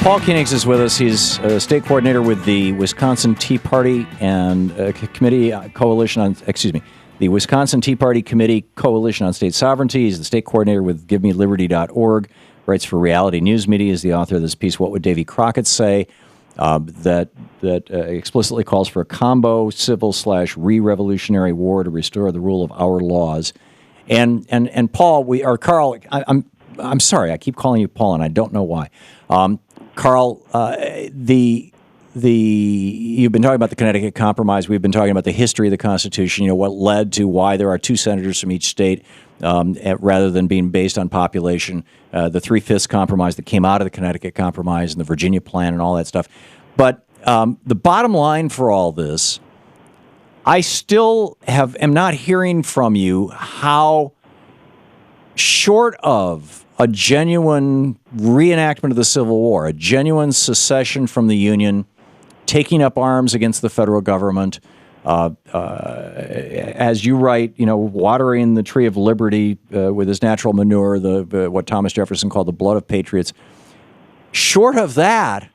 Paul Koenigs is with us. He's a state coordinator with the Wisconsin Tea Party and the Wisconsin Tea Party Committee Coalition on State Sovereignty. He's the state coordinator with GiveMeLiberty.org. Writes for Realty News Media. Is the author of this piece, What Would Davy Crockett Say? That explicitly calls for a combo civil/re-revolutionary war to restore the rule of our laws. And Paul, Karl. I'm sorry, I keep calling you Paul, and I don't know why. Karl, you've been talking about the Connecticut Compromise. We've been talking about the history of the Constitution. You know, what led to why there are 2 senators from each state rather than being based on population. The 3/5 compromise that came out of the Connecticut Compromise and the Virginia Plan and all that stuff. But the bottom line for all this, I still am not hearing from you how, short of a genuine reenactment of the Civil War, a genuine secession from the Union, taking up arms against the federal government, as you write, watering the tree of liberty with his natural manure, what Thomas Jefferson called the blood of patriots. Short of that,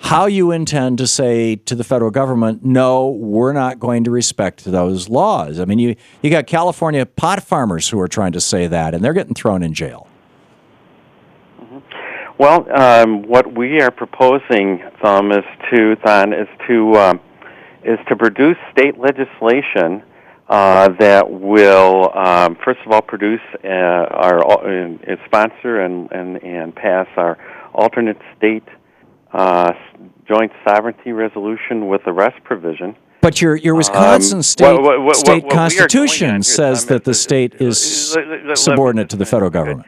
how you intend to say to the federal government, no, we're not going to respect those laws. I mean, you got California pot farmers who are trying to say that, and they're getting thrown in jail. Well, what we are proposing, Thom, is to produce state legislation that will, first of all, produce sponsor and pass our alternate state joint sovereignty resolution with the rest provision. But your Wisconsin state constitution says that the state is subordinate to the federal government.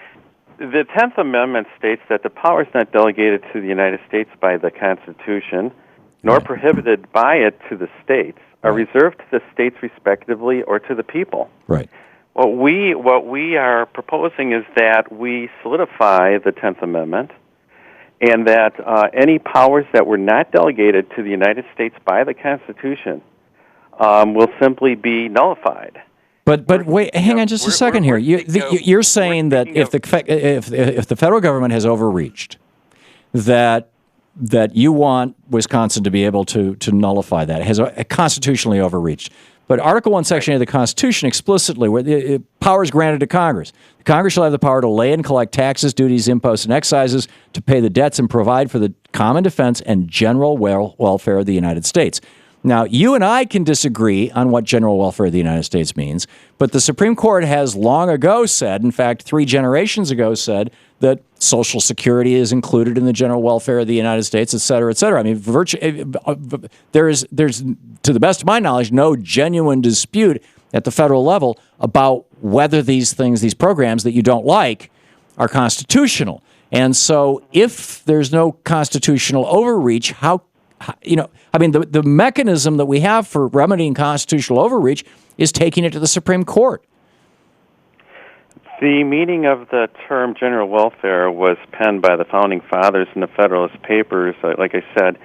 The 10th Amendment states that the powers not delegated to the United States by the Constitution, nor prohibited by it to the states, are reserved to the states respectively or to the people. Right. What we are proposing is that we solidify the 10th Amendment, and that any powers that were not delegated to the United States by the Constitution will simply be nullified. But wait, hang on just a second here. You're saying that if the federal government has overreached, that you want Wisconsin to be able to nullify that. It has constitutionally overreached. But Article 1, Section 8 of the Constitution explicitly, where the power is granted to Congress. Congress shall have the power to lay and collect taxes, duties, imposts, and excises, to pay the debts and provide for the common defense and general welfare of the United States. Now, you and I can disagree on what general welfare of the United States means, but the Supreme Court has long ago said, in fact, 3 generations ago said, that Social Security is included in the general welfare of the United States, et cetera, et cetera. I mean, there's, to the best of my knowledge, no genuine dispute at the federal level about whether these programs that you don't like, are constitutional. And so if there's no constitutional overreach, the mechanism that we have for remedying constitutional overreach is taking it to the Supreme Court. The meaning of the term general welfare was penned by the Founding Fathers in the Federalist Papers. Like I said,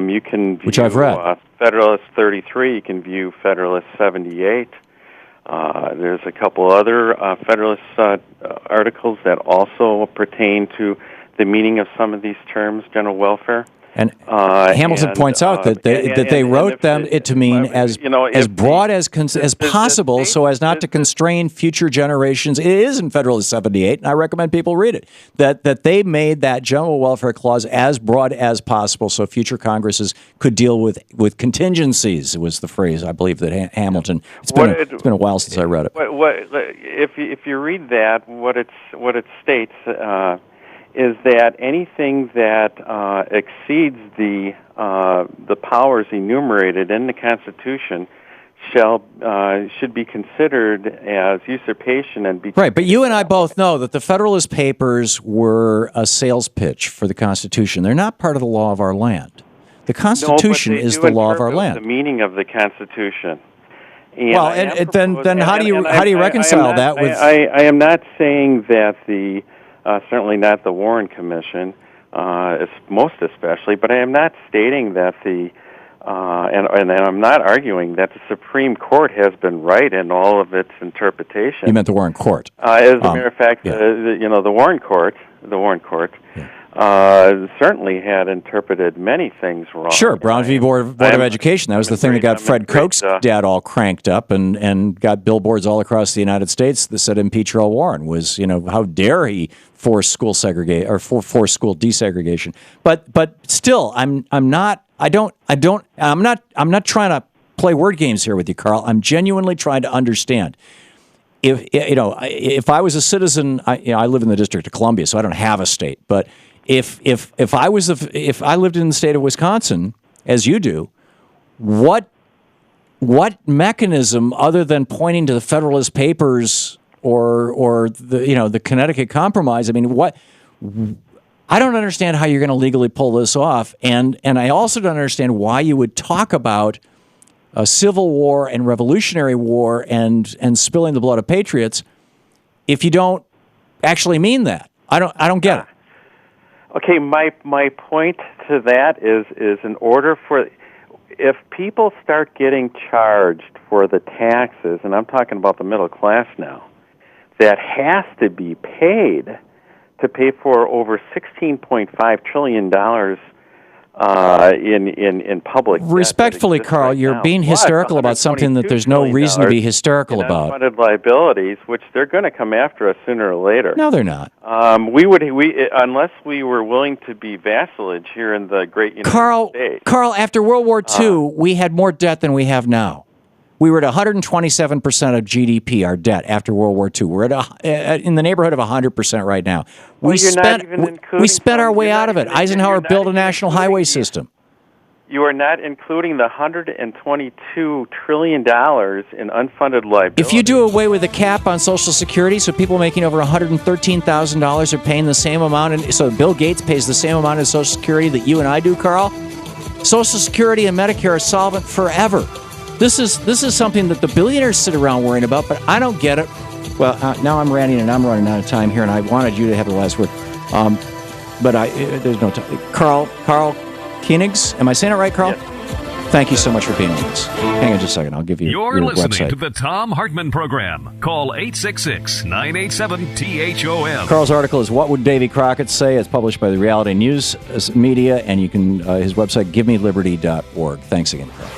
you can view, which I've read. Federalist 33, you can view Federalist 78. There's a couple other Federalist articles that also pertain to the meaning of some of these terms, general welfare. And Hamilton points out that they wrote it to mean as broad as possible, so as not to constrain future generations. It is in Federalist 78, and I recommend people read it. That they made that general welfare clause as broad as possible, so future Congresses could deal with contingencies. Was the phrase I believe that Hamilton. It's been a while since I read it. If you read that, what it states. Is that anything that exceeds the powers enumerated in the Constitution should be considered as usurpation and be right. But you and I both know that the Federalist Papers were a sales pitch for the Constitution. They're not part of the law of our land. The Constitution is the law of our land. The meaning of the Constitution. And then how do you reconcile that with? I am not saying that the. Certainly not the Warren Commission, most especially, but I am not stating that and I'm not arguing that the Supreme Court has been right in all of its interpretation. You meant the Warren Court. As a matter of fact, the Warren Court certainly had interpreted many things wrong. Sure, Brown v. Board of Education. That was the thing that got Fred Koch's dad all cranked up and got billboards all across the United States that said impeach Earl Warren. Was, how dare he force school segregate or force school desegregation? But still, I'm not trying to play word games here with you, Karl. I'm genuinely trying to understand. If I was a citizen, I live in the District of Columbia, so I don't have a state. But if I lived in the state of Wisconsin, as you do, what mechanism other than pointing to the Federalist Papers or the Connecticut Compromise? I mean, I don't understand how you're going to legally pull this off, and I also don't understand why you would talk about a civil war and revolutionary war and spilling the blood of patriots if you don't actually mean that. I don't get it. Okay, my point to that is in order for, if people start getting charged for the taxes, and I'm talking about the middle class now, that has to be paid to pay for over $16.5 trillion in public. Respectfully, Karl, you're being hysterical about something that there's no reason to be hysterical about. Unfunded liabilities, which they're going to come after us sooner or later. No, they're not. Unless we were willing to be vassalage here in the great United States. Karl, after World War II, we had more debt than we have now. We were at 127% of GDP, our debt, after World War II. We're at in the neighborhood of 100% right now. We spent our way out of it. Eisenhower built a national highway system. You are not including the $122 trillion in unfunded liabilities. If you do away with the cap on Social Security, so people making over $113,000 are paying the same amount, and so Bill Gates pays the same amount of Social Security that you and I do, Karl, Social Security and Medicare are solvent forever. This is something that the billionaires sit around worrying about, but I don't get it. Well, now I'm ranting and I'm running out of time here, and I wanted you to have the last word. But there's no time. Karl Koenigs, am I saying it right, Karl? Yes. Thank you so much for being with us. Hang on just a second. I'll give you your website. You're listening to the Thom Hartmann Program. Call 866-987-THOM. Karl's article is What Would Davy Crockett Say? It's published by the Realty News Media, and you can his website, givemeliberty.org. Thanks again, Karl.